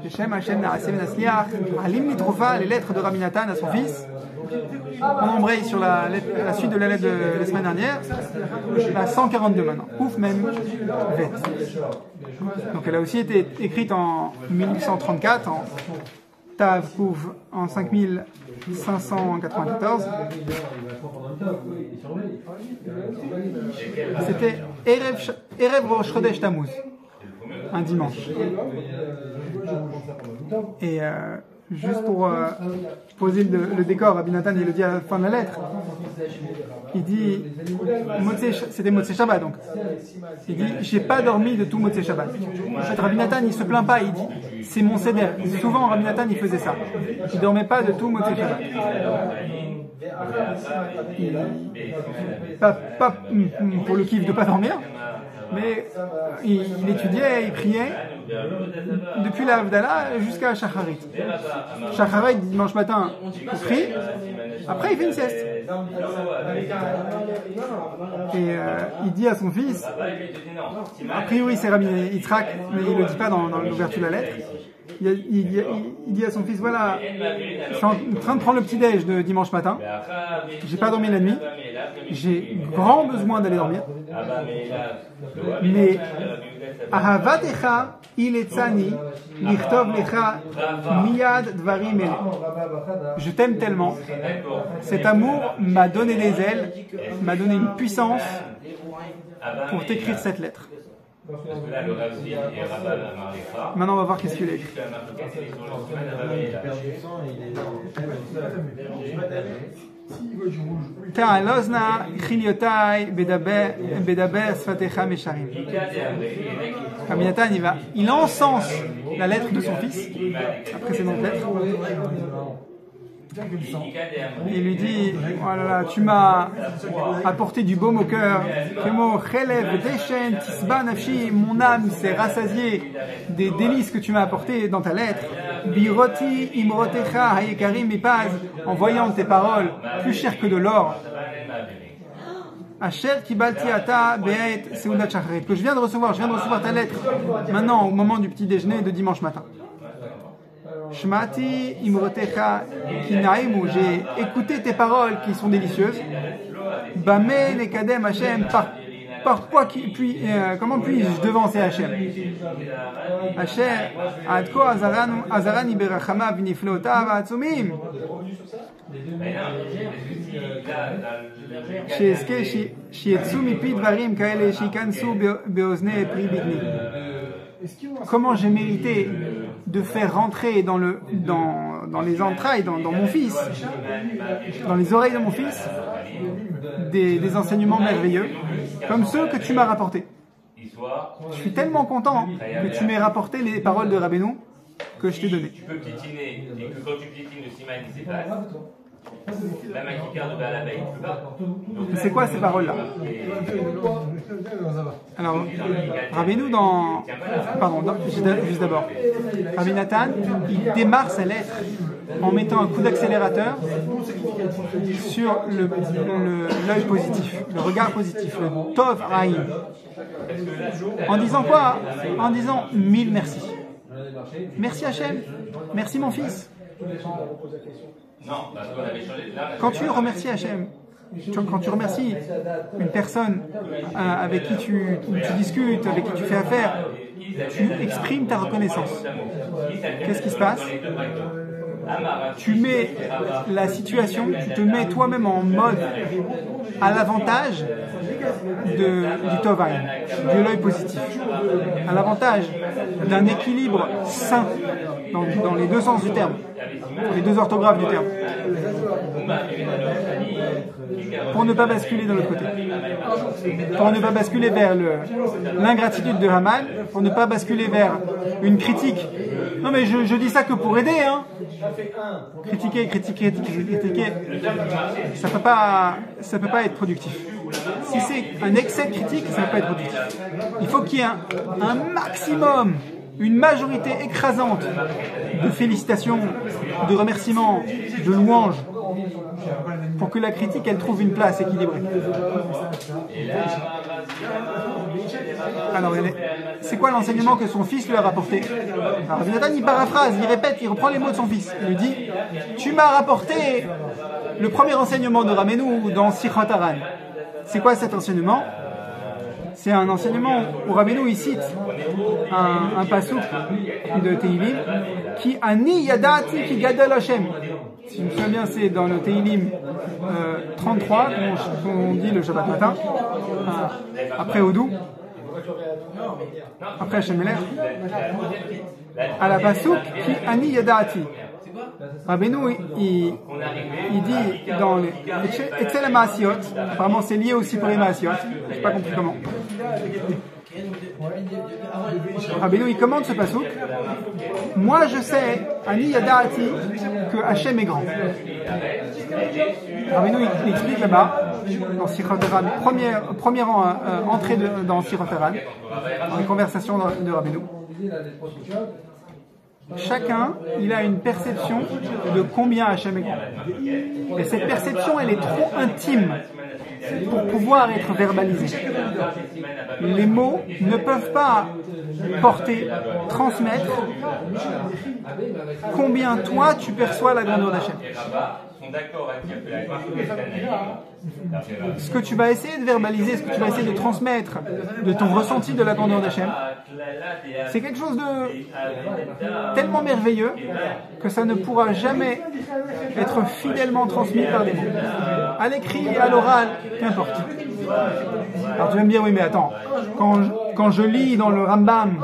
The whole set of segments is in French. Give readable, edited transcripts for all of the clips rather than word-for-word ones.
Shem Hashem Naaseh Benasliach, Alim Nitrofa, les lettres de Rabbi Nathan à son fils. On embraye sur la suite de la lettre de la semaine dernière, la 142 maintenant. Ouf même vet. Donc elle a aussi été écrite en 1834, en Tav Kouf en 5594. C'était Erev Rosh Chodesh Tammuz, un dimanche. Et juste pour poser le décor, Rabbi Nathan il le dit à la fin de la lettre. Il dit, c'était Motzei Shabbat donc. Il dit, j'ai pas dormi de tout Motzei Shabbat. En fait, Rabbi Nathan il se plaint pas, il dit, c'est mon seder. Souvent Rabbi Nathan il faisait ça. Il dormait pas de tout Motzei Shabbat. Pas pour le kiff de pas dormir, mais il étudiait, il priait depuis la Havdalah jusqu'à Shacharit. Shacharit, dimanche matin, il prie, après il fait une sieste. Et il dit à son fils, a priori c'est Rabbi Yitzhak, mais il ne le dit pas dans l'ouverture de la lettre, il dit à son fils, voilà, je suis en train de prendre le petit-déj de dimanche matin, j'ai pas dormi la nuit, j'ai grand besoin d'aller dormir, mais Ahavatecha iletzani lichtov lecha miyad dvarim ele. Je t'aime tellement, cet amour m'a donné des ailes, m'a donné une puissance pour t'écrire cette lettre. Maintenant on va voir qu'est-ce qu'il a écrit. Ta'alozna chiliotai bedaber sfatecha mesharim. Rabbi Nathan il encense la lettre de son fils, la précédente lettre. Il lui dit, voilà, tu m'as apporté du baume au cœur. Mon âme s'est rassasiée des délices que tu m'as apportées dans ta lettre. Biroti imrotecha hayekarim mipaz, en voyant tes paroles plus chères que de l'or. Asher kibalti ata be'et seudat shacharit, que je viens de recevoir ta lettre maintenant au moment du petit déjeuner de dimanche matin. Shmati imrotecha kinaimu, j'ai écouté tes paroles qui sont délicieuses. Bame nekadem Hashem, par quoi comment puis-je devancer Hashem? Hashem adko azarani berachama v'nifleotav ha'atzumim. She'eske shietzu mipi dvarim kaele shikansu beozne pri bidni. Comment j'ai mérité de faire rentrer dans les entrailles, dans mon fils, dans les oreilles de mon fils, des enseignements merveilleux, comme ceux que tu m'as rapportés. Je suis tellement content que tu m'aies rapporté les paroles de Rabbeinu que je t'ai données. Tu peux piétiner, et que quand tu piétines, le siman il s'efface. La main qui garde à la veille, il ne peut pas. C'est quoi ces paroles-là? Alors, Rabbeinu juste d'abord, Rabbi Nathan, il démarre sa lettre en mettant un coup d'accélérateur sur l'œil positif, le regard positif, le Tov Aïn. En disant quoi? En disant 1000 merci. Merci Hachem, merci mon fils. Quand tu remercies Hachem, quand tu remercies une personne avec qui tu discutes, avec qui tu fais affaire, tu exprimes ta reconnaissance. Qu'est-ce qui se passe? Tu mets la situation, tu te mets toi-même en mode à l'avantage du Tovaï, de l'œil positif, à l'avantage d'un équilibre sain dans les deux sens du terme, les deux orthographes du terme, pour ne pas basculer de l'autre côté, pour ne pas basculer vers l'ingratitude de Haman, pour ne pas basculer vers une critique. Non mais je dis ça que pour aider, hein. Critiquer, ça peut pas être productif. Si c'est un excès de critique, ça ne peut pas être productif. Il faut qu'il y ait un maximum, une majorité écrasante de félicitations, de remerciements, de louanges pour que la critique elle trouve une place équilibrée. Alors, c'est quoi l'enseignement que son fils lui a rapporté? Alors, Rabbi Nathan, il paraphrase, il répète, il reprend les mots de son fils. Il lui dit, tu m'as rapporté le premier enseignement de Rabbeinu dans Sichat Haran. C'est quoi cet enseignement? C'est un enseignement où Rabbeinu il cite un pasuk de Teilim qui Ani Yadati ki Gadol Hashem. Si je me souviens bien, c'est dans le Teilim 33 qu'on dit le Shabbat matin, après Odou, après Hashem Meler, à la pasuk qui Ani Yadati. Rabbeinu il dit dans les Etzel Maasiot, apparemment c'est lié aussi pour les Maasiot, je n'ai pas compris comment. Rabbeinu il commande ce pasuk. Moi je sais, Ani Yadati, que Hachem est grand. Rabbeinu il explique là-bas, dans Sichat Haran, première entrée dans Sichat Haran, dans les conversations de Rabbeinu. Chacun, il a une perception de combien Hachem est grand. Et cette perception, elle est trop intime pour pouvoir être verbalisée. Les mots ne peuvent pas porter, transmettre combien toi tu perçois la grandeur d'Hachem. Ce que tu vas essayer de verbaliser, ce que tu vas essayer de transmettre de ton ressenti de la grandeur d'Hachem, c'est quelque chose de tellement merveilleux que ça ne pourra jamais être fidèlement transmis par des mots. À l'écrit, à l'oral, qu'importe. Alors tu vas me dire, oui mais attends, quand je lis dans le Rambam,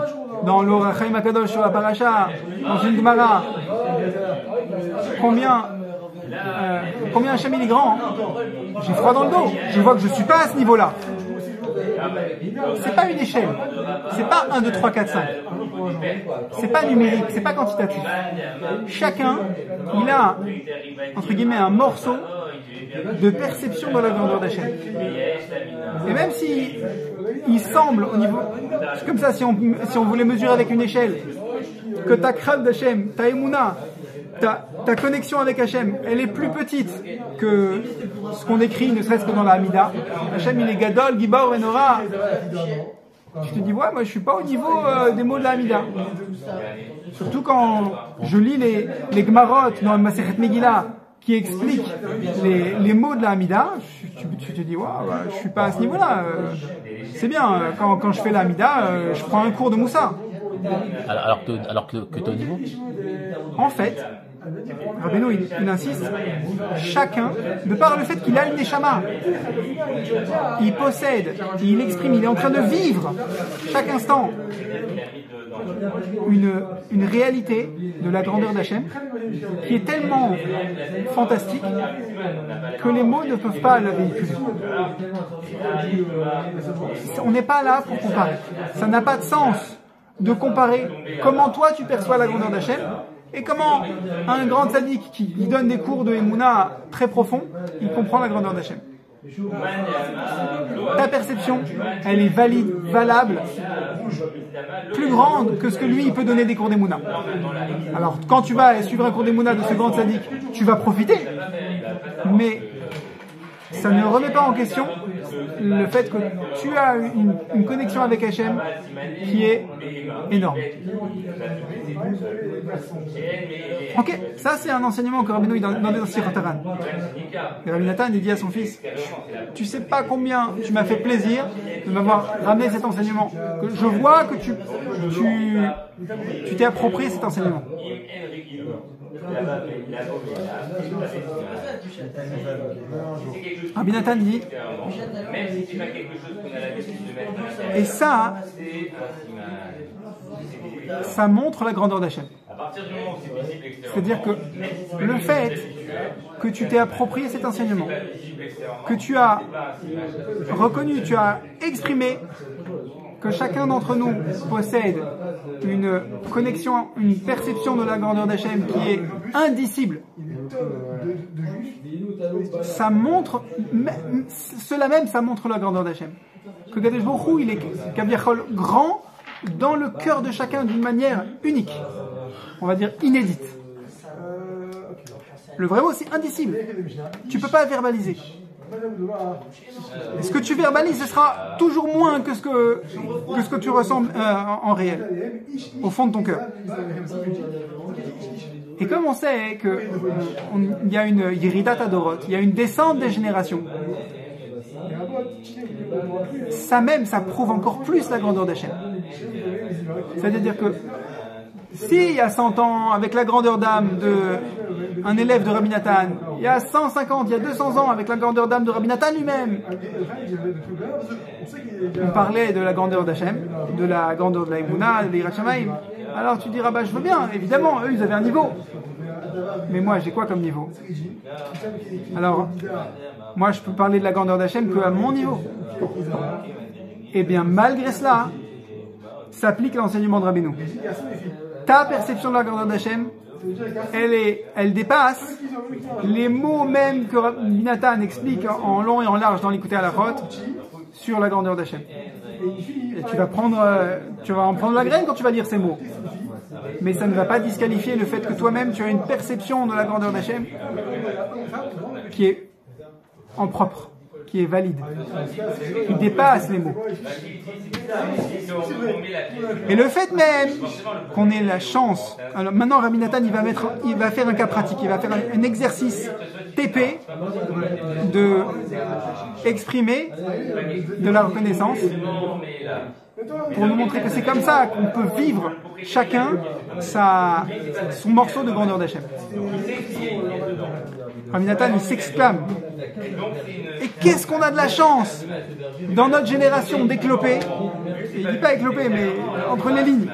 dans l'Or HaChaim HaKadosh sur la Paracha, dans une Gemara, combien Hachem il est grand, hein. J'ai froid dans le dos, je vois que je ne suis pas à ce niveau-là. C'est pas une échelle, c'est pas 1, 2, 3, 4, 5. C'est pas numérique, c'est pas quantitatif. Chacun, il a, entre guillemets, un morceau de perception de la grandeur d'Hachem. Et même si il semble au niveau, c'est comme ça, si on voulait mesurer avec une échelle, que ta crainte d'Hachem, ta émouna, ta connexion avec Hachem, elle est plus petite que ce qu'on écrit, ne serait-ce que dans la Hamida. Hachem, il est Gadol, Gibor, Enora. Tu te dis, ouais, moi je suis pas au niveau des mots de la Hamida. Surtout quand je lis les Gemarot dans le Masechet Megillah qui expliquent les mots de la Hamida, tu te dis, ouais, je suis pas à ce niveau-là. C'est bien, quand je fais la Hamida, je prends un cours de Moussa. Alors que tu es au niveau? En fait, Rabbeinu il insiste, chacun, de par le fait qu'il a une neshama, il possède, il exprime, il est en train de vivre chaque instant une réalité de la grandeur d'Hachem qui est tellement fantastique que les mots ne peuvent pas la véhiculer. On n'est pas là pour comparer. Ça n'a pas de sens de comparer comment toi tu perçois la grandeur d'Hachem et comment un grand tzaddik qui donne des cours de Emouna très profonds, il comprend la grandeur d'Hachem. Ta perception, elle est valide, valable, plus grande que ce que lui il peut donner des cours d'Emouna. Alors quand tu vas suivre un cours d'Emouna de ce grand tzaddik, tu vas profiter, mais ça ne remet pas en question le fait que tu as une connexion avec Hachem qui est énorme. Ok, ça c'est un enseignement que Rabbeinu donne dans Sichat Haran. Et Rabbi Nathan il dit à son fils, tu sais pas combien tu m'as fait plaisir de m'avoir ramené cet enseignement. Que je vois que tu t'es approprié cet enseignement. Rabbi Nathan dit, et ça montre la grandeur d'Hachem. C'est-à-dire que le fait que tu t'es approprié cet enseignement, que tu as reconnu, tu as exprimé que chacun d'entre nous possède une connexion, une perception de la grandeur d'Hachem qui est indicible. Ça montre, cela même, ça montre la grandeur d'Hachem. Que Kadosh Baruch Hu, il est Kaviachol grand dans le cœur de chacun d'une manière unique, on va dire inédite. Le vrai mot, c'est indicible. Tu peux pas verbaliser. Ce que tu verbalises, ce sera toujours moins que ce que tu ressens en réel, au fond de ton cœur. Et comme on sait qu'il y a une Yeridat Adorot, il y a une descente des générations, ça prouve encore plus la grandeur d'Hachem. C'est-à-dire que s'il y a 100 ans, avec la grandeur d'âme d'un élève de Rabbi Nathan, il y a 150, il y a 200 ans, avec la grandeur d'âme de Rabbi Nathan lui-même, on parlait de la grandeur d'Hachem, de la grandeur de la Emunah, de l'Yirat Shamayim, alors tu diras, je veux bien, évidemment, eux ils avaient un niveau. Mais moi j'ai quoi comme niveau? Alors, moi je peux parler de la grandeur d'Hachem qu'à mon niveau. Et bien malgré cela, s'applique l'enseignement de Rabbeinu. Ta perception de la grandeur d'Hachem, elle dépasse les mots même que Rabbi Nathan explique en long et en large dans l'Écouter à la Rote sur la grandeur d'Hachem. Et tu vas en prendre la graine quand tu vas lire ces mots. Mais ça ne va pas disqualifier le fait que toi-même tu as une perception de la grandeur d'Hachem qui est en propre, qui est valide, qui dépasse les mots. Et le fait même qu'on ait la chance, alors maintenant Rabbi Nathan il va faire un cas pratique, il va faire un exercice TP de exprimer de la reconnaissance pour nous montrer que c'est comme ça qu'on peut vivre chacun son morceau de grandeur d'Hachem. Rabbi Nathan il s'exclame: et qu'est-ce qu'on a de la chance dans notre génération d'écloper, il ne dit pas écloper mais entre les lignes,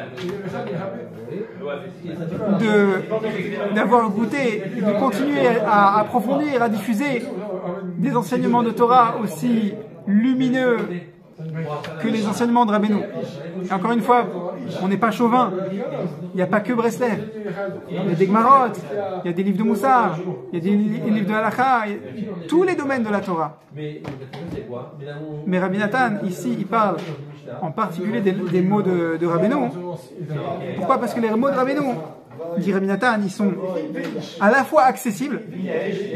d'avoir goûté, de continuer à approfondir, à diffuser des enseignements de Torah aussi lumineux que les enseignements de Rabbeinu. Et encore une fois, on n'est pas chauvin. Il n'y a pas que Breslev. Il y a des Gemarot, il y a des livres de Moussar, il y a des livres de Halakha, tous les domaines de la Torah. Mais Rabbi Nathan, ici, il parle en particulier des mots de Rabbeinu. Pourquoi? Parce que les mots de Rabbeinu, dit Rabbi Nathan, ils sont à la fois accessibles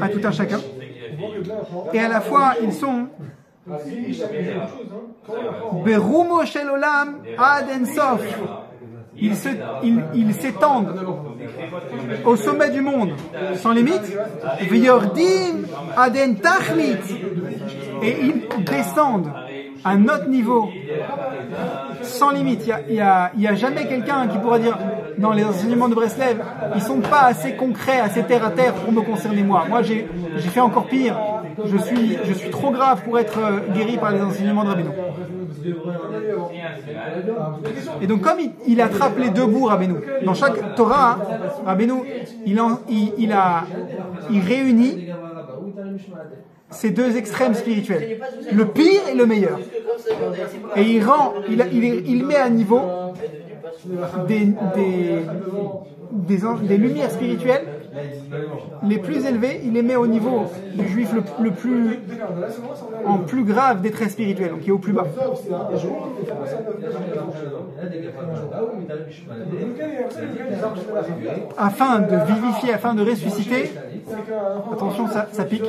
à tout un chacun, et à la fois ils sont Berumo shel olam ad en sof. Ils s'étendent au sommet du monde sans limite. V'yordim ad en tachlit. Et ils descendent à notre niveau sans limite. Il y a jamais quelqu'un qui pourra dire non, les enseignements de Breslev ils sont pas assez concrets, assez terre à terre pour me concerner moi. Moi j'ai fait encore pire. Je suis trop grave pour être guéri par les enseignements de Rabbeinu. Et donc comme il attrape les deux bouts Rabbeinu, dans chaque Torah, Rabbeinu il réunit ces deux extrêmes spirituels, le pire et le meilleur. Et il met à niveau des lumières spirituelles les plus élevées, il les met au niveau du juif en plus grave détresse spirituelle, donc qui est au plus bas. Afin de vivifier, afin de ressusciter, attention ça pique,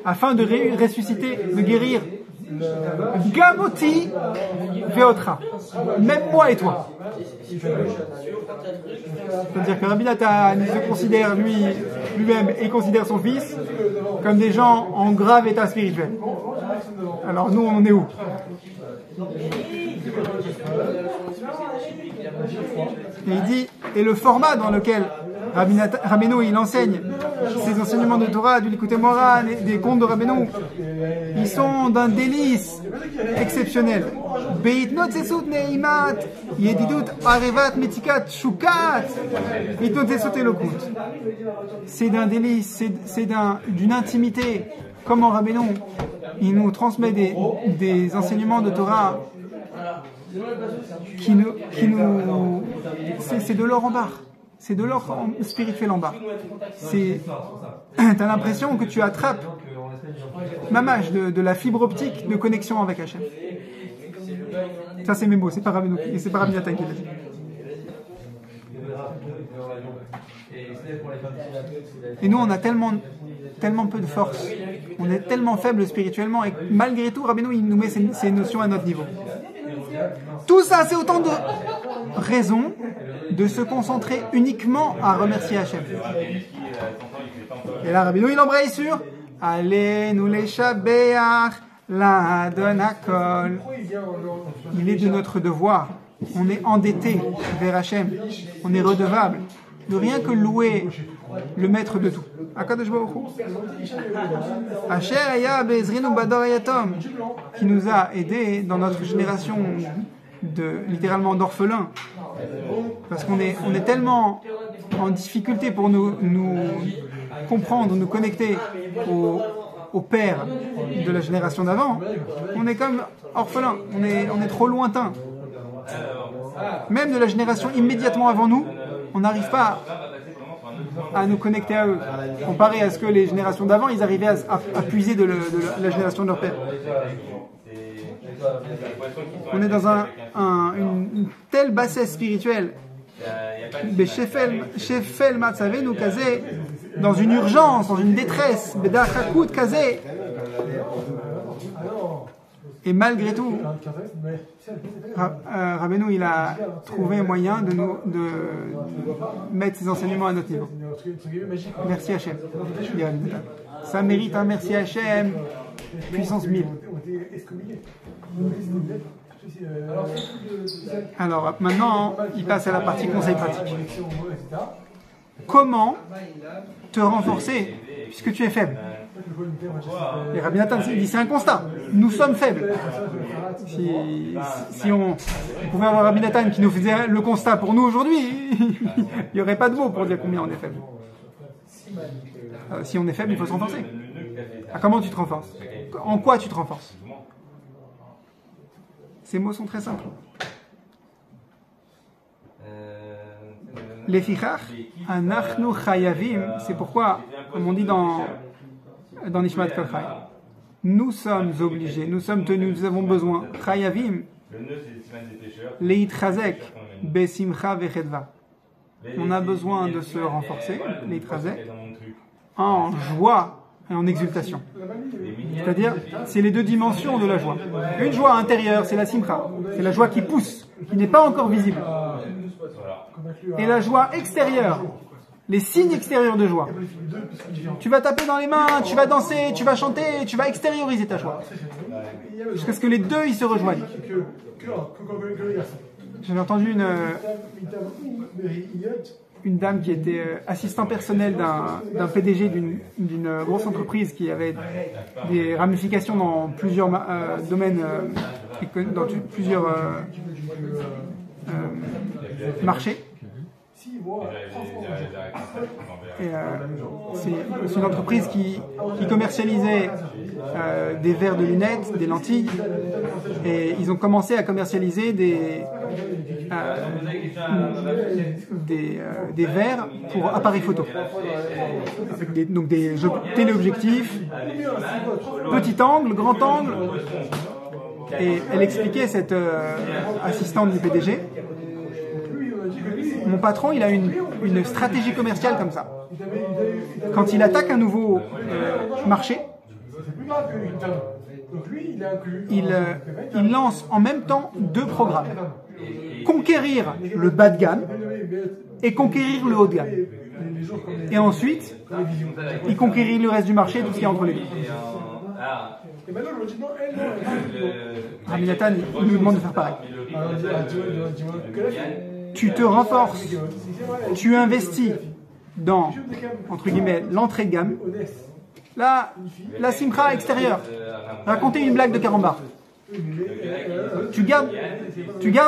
afin de ressusciter, de guérir Gamoti Veotra, même moi et toi. C'est-à-dire que Rabbi Nathan se considère lui-même et considère son fils comme des gens en grave état spirituel. Alors nous on est où? Et il dit, et le format dans lequel Rabbeinu il enseigne ses enseignements de Torah, du Likutei Moharan, des contes de Rabbeinu, ils sont d'un délice exceptionnel. Beitnot sesut neimat, yedidut arevat metikat shukat, beitnot sesut elokut. C'est d'un délice, c'est d'une intimité. Comment Rabbeinu il nous transmet des enseignements de Torah c'est de l'or en barre. C'est de l'or spirituel en bas. T'as l'impression que tu attrapes mamash de la fibre optique de connexion avec Hachem. Ça c'est mes mots, c'est pas Rabbeinu, et c'est pas Rabbi Nathan qui l'a dit. Et nous, on a tellement peu de force. On est tellement faible spirituellement. Et malgré tout, Rabbeinu, il nous met ces notions à notre niveau. Tout ça, c'est autant de raisons de se concentrer uniquement à remercier Hachem. Et là, Rabbeinu, il embraye sur Allez, nous les Shabéach, la Donakol. Il est de notre devoir. On est endetté vers Hachem. On est redevable de rien que louer le maître de tout. Akadosh Baruch Hu. Asher Aya Be'ezrinu Bador Yatom, qui nous a aidés dans notre génération littéralement d'orphelins. Parce qu'on est tellement en difficulté pour nous comprendre, nous connecter au père de la génération d'avant. On est comme orphelins. On est trop lointain. Même de la génération immédiatement avant nous, on n'arrive pas à nous connecter à eux, comparé à ce que les générations d'avant, ils arrivaient à puiser de la génération de leur père. On est dans une telle bassesse spirituelle, Shefel Matzavé nous casé, dans une urgence, dans une détresse, Bedachakut casé. Et malgré tout, Rabbeinu, il a trouvé un moyen de mettre ses enseignements à notre niveau. Merci Hachem. Ça mérite un merci Hachem, puissance 1000. Alors maintenant, il passe à la partie conseil pratique. Comment te renforcer puisque tu es faible? Et Rabbi Nathan dit c'est un constat. Nous sommes faibles. Si on pouvait avoir Rabbi Nathan qui nous faisait le constat pour nous aujourd'hui, il n'y aurait pas de mots pour dire combien on est faible. Si on est faible, il faut se renforcer. Comment tu te renforces? En quoi tu te renforces? Ces mots sont très simples. Les fichach, anachnu chayavim, c'est pourquoi, comme on dit dans Nishmat Kol Chai, nous sommes obligés, nous sommes tenus, nous avons besoin, chayavim, leitchazek, besimcha vechedva. On a besoin de se renforcer, leitchazek, en joie et en exultation. C'est-à-dire, c'est les deux dimensions de la joie. Une joie intérieure, c'est la simcha, c'est la joie qui pousse, qui n'est pas encore visible. Et la joie extérieure, les signes extérieurs de joie. Tu vas taper dans les mains, tu vas danser, tu vas chanter, tu vas extérioriser ta joie. Jusqu'à ce que les deux, ils se rejoignent. J'avais entendu une dame qui était assistant personnel d'un PDG d'une grosse entreprise qui avait des ramifications dans plusieurs domaines, dans plusieurs marchés. C'est une entreprise qui commercialisait des verres de lunettes, des lentilles, et ils ont commencé à commercialiser des verres pour appareils photo. Donc des téléobjectifs, petit angle, grand angle. Et elle expliquait, cette assistante du PDG, mon patron, il a une stratégie commerciale comme ça. Quand il attaque un nouveau marché, il lance en même temps deux programmes. Conquérir le bas de gamme et conquérir le haut de gamme. Et ensuite, il conquérit le reste du marché, tout ce qui est entre les deux. Rabbi Nathan nous demande de faire pareil. Tu te renforces, tu investis dans, entre guillemets, l'entrée de gamme, la simcha extérieure, raconter une blague de carambar. Tu gardes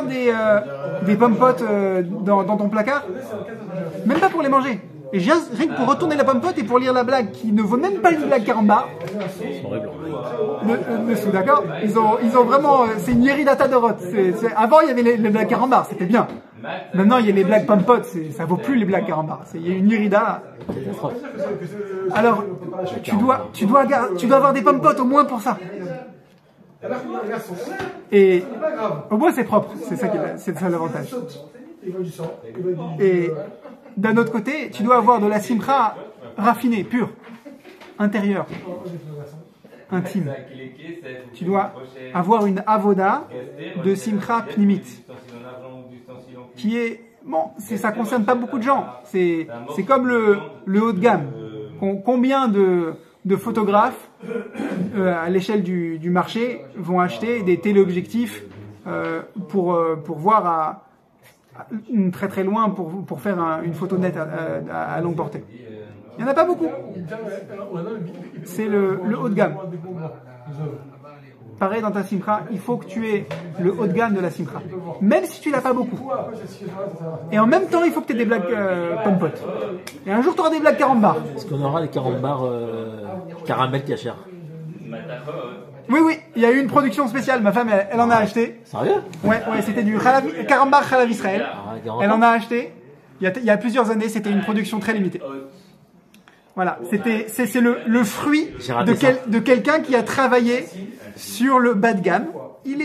des pommes-potes dans ton placard, même pas pour les manger. Et rien que pour retourner la pomme-pote et pour lire la blague qui ne vaut même pas une blague carambar. D'accord, ils ont vraiment, c'est une Yeridata de Roth. Avant il y avait les blagues carambar, c'était bien. Maintenant il y a les blagues pomme-potes, ça vaut plus les blagues carambar. Il y a une Yerida. Alors tu dois avoir des pommes-potes au moins pour ça. Et au moins c'est propre, c'est ça l'avantage. Et D'un autre côté, tu dois avoir de la simcha raffinée, pure, intérieure, intime. Tu dois avoir une avoda de simcha pnimit, qui est, bon, ça concerne pas beaucoup de gens. C'est comme le haut de gamme. Combien de photographes à l'échelle du marché vont acheter des téléobjectifs pour voir très très loin pour faire une photo nette à longue portée. Il n'y en a pas beaucoup. C'est le haut de gamme. Pareil dans ta simcha, il faut que tu aies le haut de gamme de la simcha, même si tu l'as pas beaucoup. Et en même temps, il faut que tu aies des blagues pompotes. Et un jour, tu auras des blagues carambar. Est-ce qu'on aura des carambar caramel cachère? Oui, il y a eu une production spéciale. Ma femme, elle en a acheté. Sérieux? Ouais, c'était du carambar Chalav Israël. Elle en a acheté. Il y a plusieurs années, c'était une production très limitée. Voilà, c'est le fruit de quelqu'un qui a travaillé sur le bas de gamme. Il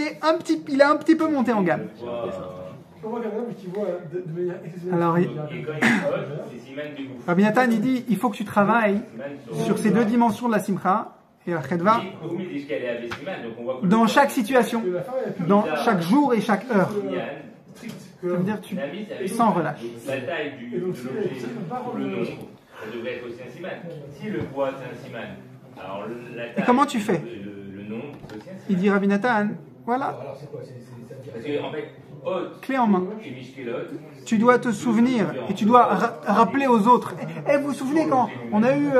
a un petit peu monté en gamme. Alors, Rabbi Nathan, il dit, il faut que tu travailles sur ces deux dimensions de la simcha et la chedva dans chaque situation, dans chaque jour et chaque heure. Ça veut dire sans relâche. La taille de l'objet, le nombre, ça devrait être aussi un siman. Si le poids c'est un siman, alors la taille. Et comment tu fais? Le nombre, c'est aussi un siman. Il dit Rabbi Nathan, voilà. Parce que, en fait, clé en main. Tu dois te souvenir et tu dois rappeler aux autres. Vous vous souvenez quand on a eu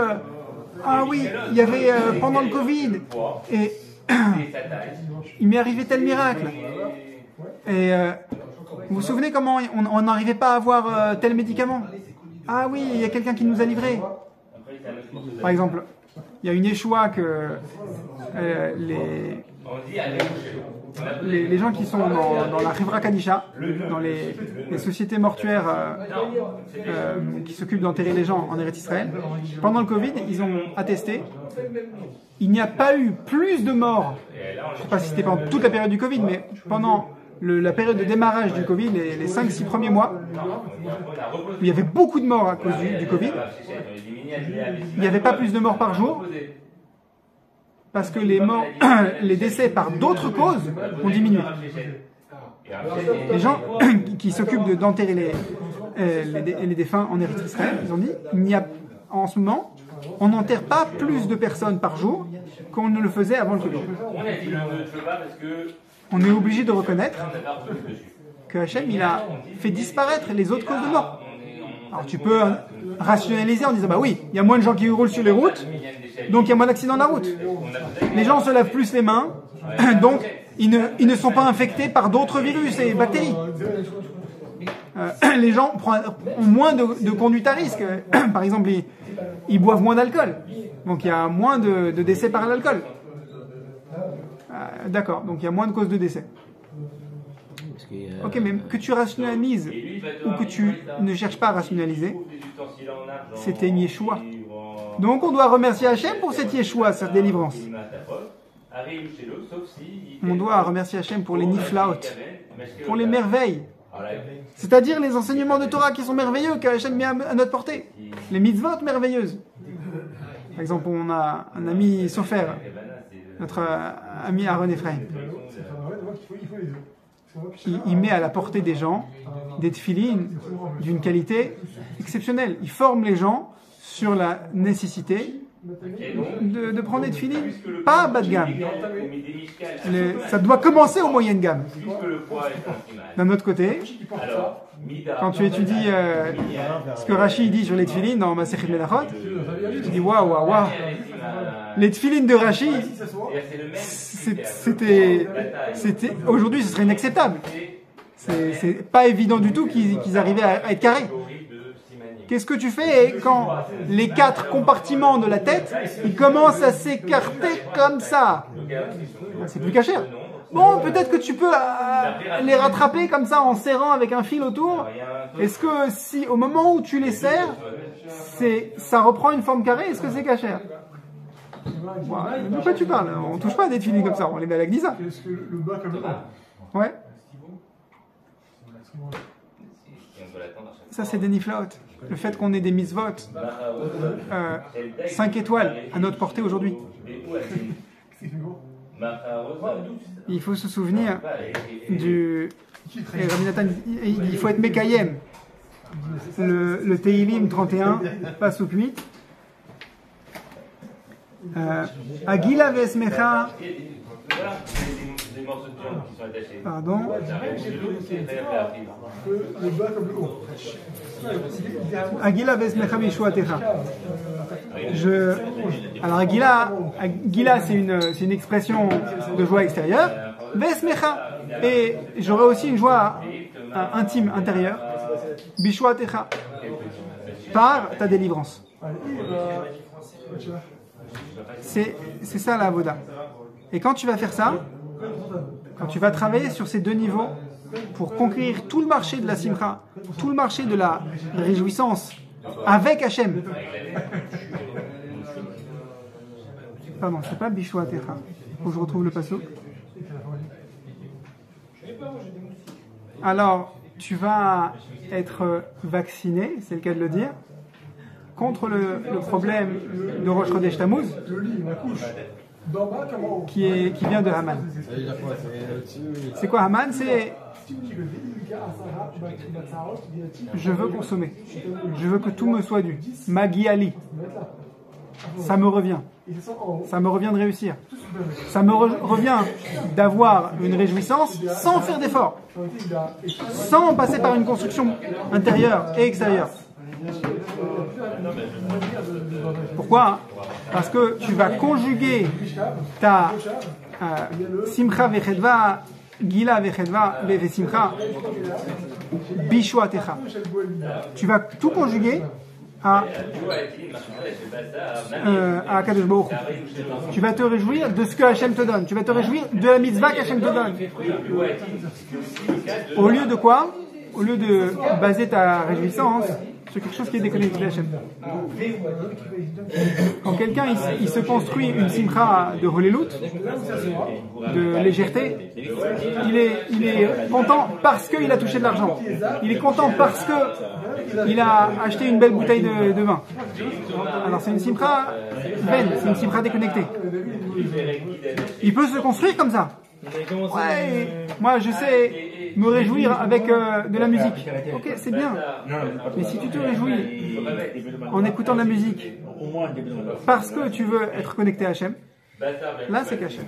ah oui, il y avait pendant le Covid et il m'est arrivé tel miracle. Et vous vous souvenez comment on n'arrivait pas à avoir tel médicament? Ah oui, il y a quelqu'un qui nous a livré. Par exemple, il y a une échoua que les gens qui sont dans la Rivra Kadisha, dans les sociétés mortuaires qui s'occupent d'enterrer les gens en Eretz Israël, pendant le Covid, ils ont attesté, il n'y a pas eu plus de morts, je ne sais pas si c'était pendant toute la période du Covid, mais pendant la période de démarrage du Covid, les 5-6 premiers mois, il y avait beaucoup de morts à cause du Covid. Il n'y avait pas plus de morts par jour, parce que les décès par d'autres causes ont diminué. Les gens qui s'occupent d'enterrer les défunts en Eretz Israël, ils ont dit, en ce moment, on n'enterre pas plus de personnes par jour qu'on ne le faisait avant le Covid. On est obligé de reconnaître que Hachem, il a fait disparaître les autres causes de mort. Alors tu peux rationaliser en disant, bah oui, il y a moins de gens qui roulent sur les routes, donc il y a moins d'accidents de la route. Les gens se lavent plus les mains, donc ils ne sont pas infectés par d'autres virus et bactéries. Les gens ont moins de conduite à risque. Par exemple, ils boivent moins d'alcool, donc il y a moins de décès par l'alcool. D'accord, donc il y a moins de causes de décès. Ok, mais que tu rationalises ou que tu ne cherches pas à rationaliser, c'était une Yeshua. Donc on doit remercier Hachem pour cette Yeshua, cette délivrance. On doit remercier Hachem pour les niflaot, pour les merveilles. C'est-à-dire les enseignements de Torah qui sont merveilleux, qu'Hachem met à notre portée. Les mitzvot merveilleuses. Par exemple, on a un ami Sofer, notre ami Aaron Ephraim. Il met à la portée des gens des tefilines d'une qualité exceptionnelle. Il forme les gens sur la nécessité de prendre des tefilines, pas bas de gamme. Ça doit commencer au moyenne gamme. D'un autre côté, quand tu étudies ce que Rashi dit sur les tefilines dans Masechet Melachot, tu te dis waouh. Les tefilines de Rashi, c'était aujourd'hui ce serait inacceptable. C'est pas évident du tout qu'ils arrivaient à être carrés. Qu'est-ce que tu fais quand les 4 compartiments de la tête ils commencent à s'écarter comme ça? C'est plus cachère. Bon, peut-être que tu peux les rattraper comme ça en serrant avec un fil autour. Est-ce que si au moment où tu les serres, ça reprend une forme carrée, est-ce que c'est cachère? De quoi tu parles? On touche pas à des tefilines comme ça, on les met à la gnisa. Est-ce que le bas comme ça? Ouais. Ça, c'est des niflaot. Le fait qu'on ait des mitzvot 5 étoiles à notre portée aujourd'hui. Il faut se souvenir du... Et Rabbi Nathan, il faut être Mekayem. Le Teilim 31, Pasuk 8. Agila Vesmecha. Pardon. Agila Vesmecha Mishuatecha. Alors Agila, c'est une expression de joie extérieure. Vesmecha. Et j'aurai aussi une joie intime, intérieure. Bishuatecha. Par ta délivrance. C'est ça la avoda. Et quand tu vas faire ça, quand tu vas travailler sur ces deux niveaux pour conquérir tout le marché de la simcha, tout le marché de la réjouissance avec Hachem. Pardon, c'est pas Bishuatecha. Faut que je retrouve le pasuk. Alors, tu vas être vacciné, c'est le cas de le dire, contre le problème de Rosh Chodesh Tammuz, qui vient de Haman. C'est quoi Haman? C'est je veux consommer, je veux que tout me soit dû. Magi Ali, ça me revient de réussir, ça me revient d'avoir une réjouissance sans faire d'effort, sans passer par une construction intérieure et extérieure. Pourquoi? Parce que tu vas conjuguer ta simcha vechedva, gila vechedva vesimcha, bishuatecha. Tu vas tout conjuguer à Kadosh Baruch Hu. Tu vas te réjouir de ce que Hachem te donne. Tu vas te réjouir de la mitzvah qu'Hachem te donne. Au lieu de quoi? Au lieu de baser ta réjouissance sur quelque chose qui est déconnecté de Hachem. Quand quelqu'un il se construit une simcha de holelut, de légèreté, il est content parce qu'il a touché de l'argent. Il est content parce que il a acheté une belle bouteille de vin. Alors c'est une simcha vaine, c'est une simcha déconnectée. Il peut se construire comme ça. Ouais, moi je sais me réjouir avec de la musique. Ok, c'est bien. Mais si tu te réjouis en écoutant de la musique parce que tu veux être connecté à Hachem, là c'est Hachem.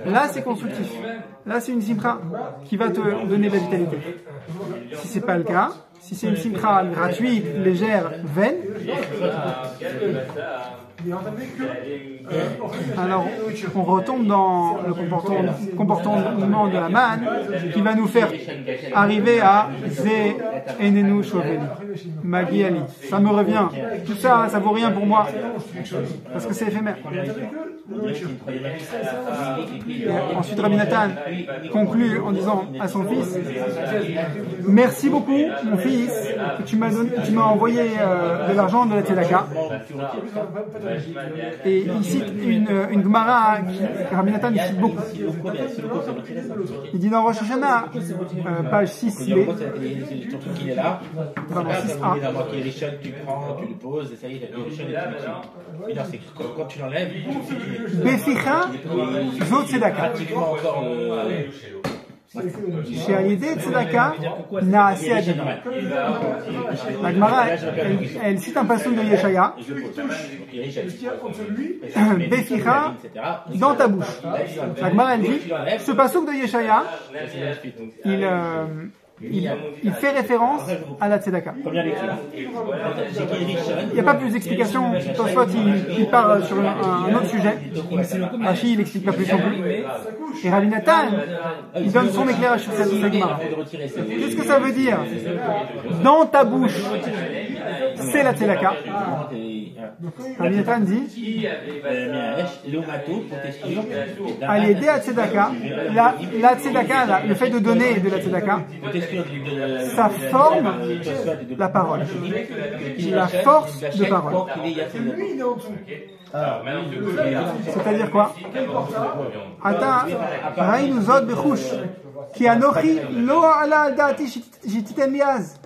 Là c'est constructif. Là c'est une simcha qui va te donner de la vitalité. Si c'est pas le cas, si c'est une simcha gratuite, légère, vaine, alors on retombe dans le comportement de Haman qui va nous faire arriver à Ze Enenu Shoveli Magi Ali. Ça me revient. Tout ça, ça vaut rien pour moi parce que c'est éphémère. Et ensuite Rabbi Nathan conclut en disant à son fils: merci beaucoup mon fils, que tu m'as envoyé de l'argent de la tzedaka. Et il cite une Gemara que Rabbi Nathan il cite beaucoup. Il dit dans Rosh Hashanah, page 6b, pardon, 6a, tu prends, tu le poses, et ça y est, le Rishon est non, c'est quand tu l'enlèves, Beficha, Zot Tzedaka. Chez Ayedé Tzedaka, Naaseh Adibur. La Gemara, elle cite un passage de Yeshaya, Beficha, dans ta bouche. La Gemara, elle dit, ce passage de Yeshaya, il fait référence à la tzedaka. Il n'y a pas plus d'explication. Soit il part sur un autre sujet. Rashi, il n'explique pas plus non plus. Et Rabbi Nathan, il donne son éclairage sur cette Gemara. Qu'est-ce que ça veut dire? Dans ta bouche, c'est la tzedaka. Rabbi Nathan dit, à l'aider à tzedaka, la tzedaka, le fait de donner de la tzedaka, ça forme la parole, la force de parole. C'est-à-dire quoi? Ata raïnu zot bechush ki anochi lo ala dati jititen liaz.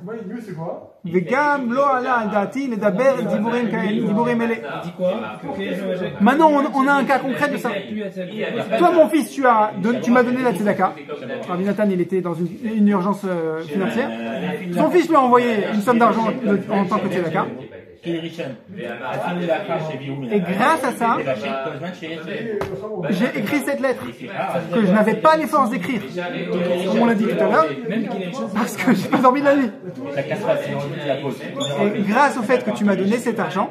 Vegam lo ala al dati ledaber diburim kael, diburim ele. Il dit quoi? Maintenant, on a un cas concret de ça. Toi, mon fils, tu m'as donné la tzedaka. Rabbi Nathan, il était dans une urgence financière. Son fils lui a envoyé une somme d'argent en tant que tzedaka. Et grâce à ça, j'ai écrit cette lettre que je n'avais pas les forces d'écrire, comme on l'a dit tout à l'heure, parce que j'ai pas dormi de la nuit. Et grâce au fait que tu m'as donné cet argent,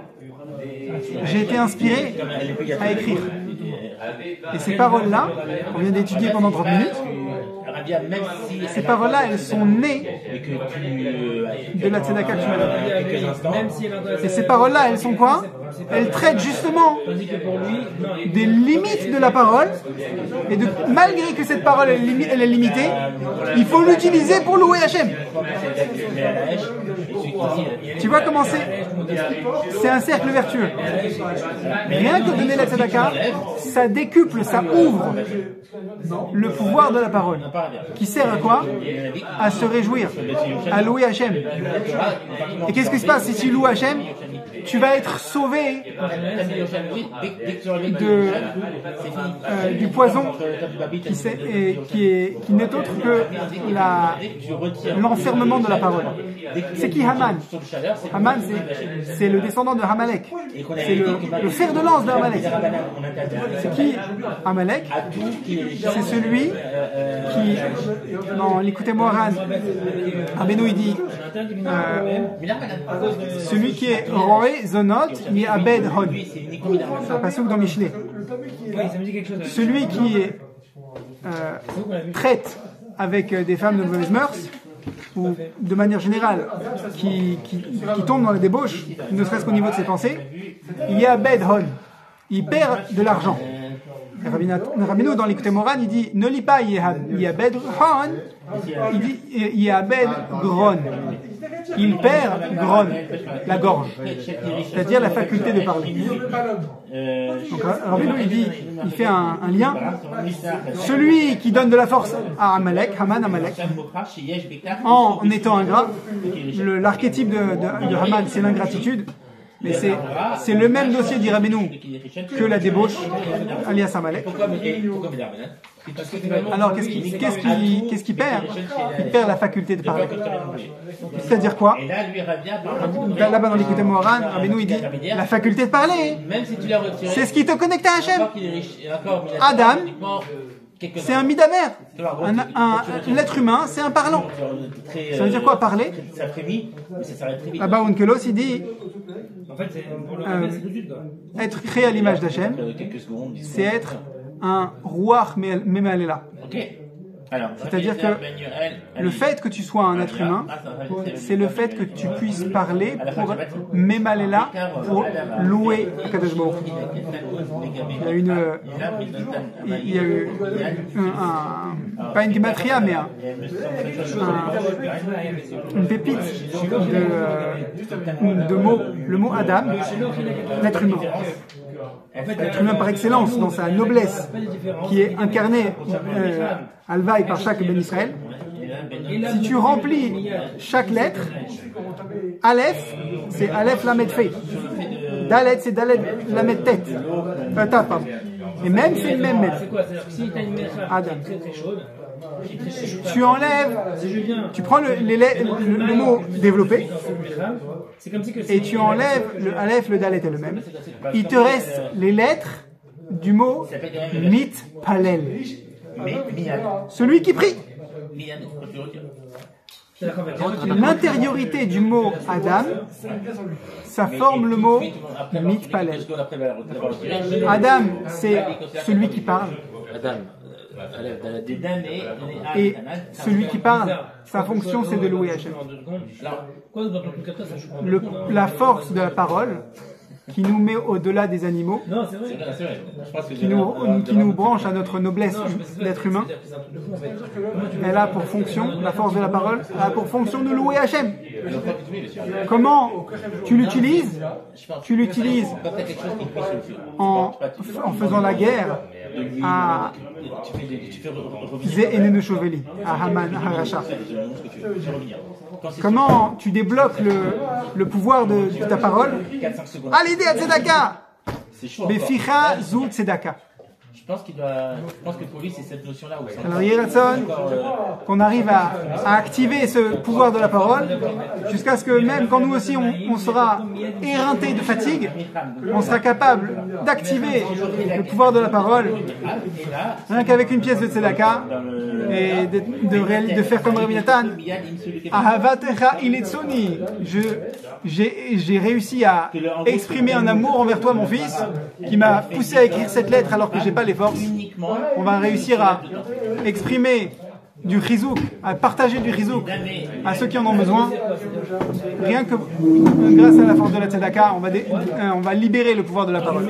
j'ai été inspiré à écrire. Et ces paroles-là, on vient d'étudier pendant 30 minutes, ces paroles-là, elles sont nées de la tzedaka que tu m'as donnée. Et ces paroles-là, elles sont quoi? Elles traitent justement des limites de la parole, et malgré que cette parole elle est limitée, il faut l'utiliser pour louer Hachem. Tu vois comment c'est un cercle vertueux. Rien que donner la tzedaka, ça décuple, ça ouvre le pouvoir de la parole. Qui sert à quoi? À se réjouir, à louer Hachem. Et qu'est-ce qui se passe si tu loues Hachem? Tu vas être sauvé du poison qui n'est autre que l'enfermement de la parole. C'est qui Haman? Haman, c'est le descendant de Hamalek. C'est le fer de lance de Hamalek. C'est qui Hamalek? C'est celui qui, dans l'Écoutez Moharan, Rabbeinu il dit celui qui est roé zonot mi abed hon. C'est un passage dans Michelet. Celui qui traite avec des femmes de mauvaises mœurs, ou de manière générale qui tombe dans la débauche, ne serait-ce qu'au niveau de ses pensées, il y a abed hon. Il perd de l'argent. Rabbeinu dans l'Écoutez Moran, il dit ne lis pas Yabed Hon, il dit Yabed Gron. Il perd Gron, la gorge, c'est-à-dire la faculté de parler. Donc Rabbeinu il fait un lien. Celui qui donne de la force à Amalek, Haman Amalek, en étant ingrat, l'archétype de Haman c'est l'ingratitude. Mais c'est le même dossier d'Irabénou que la débauche, alias Amalek. Alors, qu'est-ce qu'il perd? Il perd la faculté de parler. C'est-à-dire quoi? Là-bas dans l'Écoutez Moharan, Rabbeinu il dit la faculté de parler. C'est ce qui te connecte à Hachem. Adam, c'est un midaber. L'être humain, c'est un parlant. Ça veut dire quoi, parler? Là-bas, Onkelos, il dit être créé à l'image d'Hachem, c'est être un rouach memalela. C'est-à-dire que le fait que tu sois un être humain, c'est le fait que tu puisses parler pour Memalela, pour louer Akadosh Baruch Hu. Il y a eu pas une gematria, mais une pépite de mots, le mot Adam, l'être humain. L'être humain par excellence, dans sa noblesse, qui est incarnée Alvaï par chaque Ben Israël. Si tu remplis chaque lettre, Aleph, c'est Aleph Lamed Fait. Dalet, c'est Dalet Lamed Tête. Pardon. Et même, c'est une même lettre. Adam. Tu enlèves, tu prends le mot développé et tu enlèves le Aleph, le Dalet est le même. Il te reste les lettres du mot Mitpalel. Celui qui prie. L'intériorité du mot Adam, ça forme le mot Mitpalel. Adam, c'est celui qui parle. Et celui qui parle, sa fonction c'est de louer Hachem. La force de la parole, qui nous met au-delà des animaux, Non, c'est vrai. C'est vrai. Je pense que qui nous branche à notre noblesse d'être humain. Elle a pour fonction, la force de la parole, a pour fonction de louer Hachem. Comment tu l'utilises? Tu l'utilises en faisant la guerre à Zéhénéne Choveli, à Haman, à Racha. Comment tu débloques le pouvoir de ta parole? À l'idée à Tzedaka! Beficha Zut Tzedaka. Je pense que pour lui, c'est cette notion-là. Alors, Yeratson, qu'on arrive à activer ce pouvoir de la parole, jusqu'à ce que même quand nous aussi on sera éreinté de fatigue, on sera capable d'activer le pouvoir de la parole, rien qu'avec une pièce de tzedaka, et de faire comme Rabbi Nathan, Ahavatecha iletsoni. J'ai réussi à exprimer un amour envers toi, mon fils, qui m'a poussé à écrire cette lettre alors que j'ai pas les forces. On va réussir à exprimer du chizouk, à partager du chizouk à ceux qui en ont besoin. Rien que grâce à la force de la tzedaka, on va libérer le pouvoir de la parole.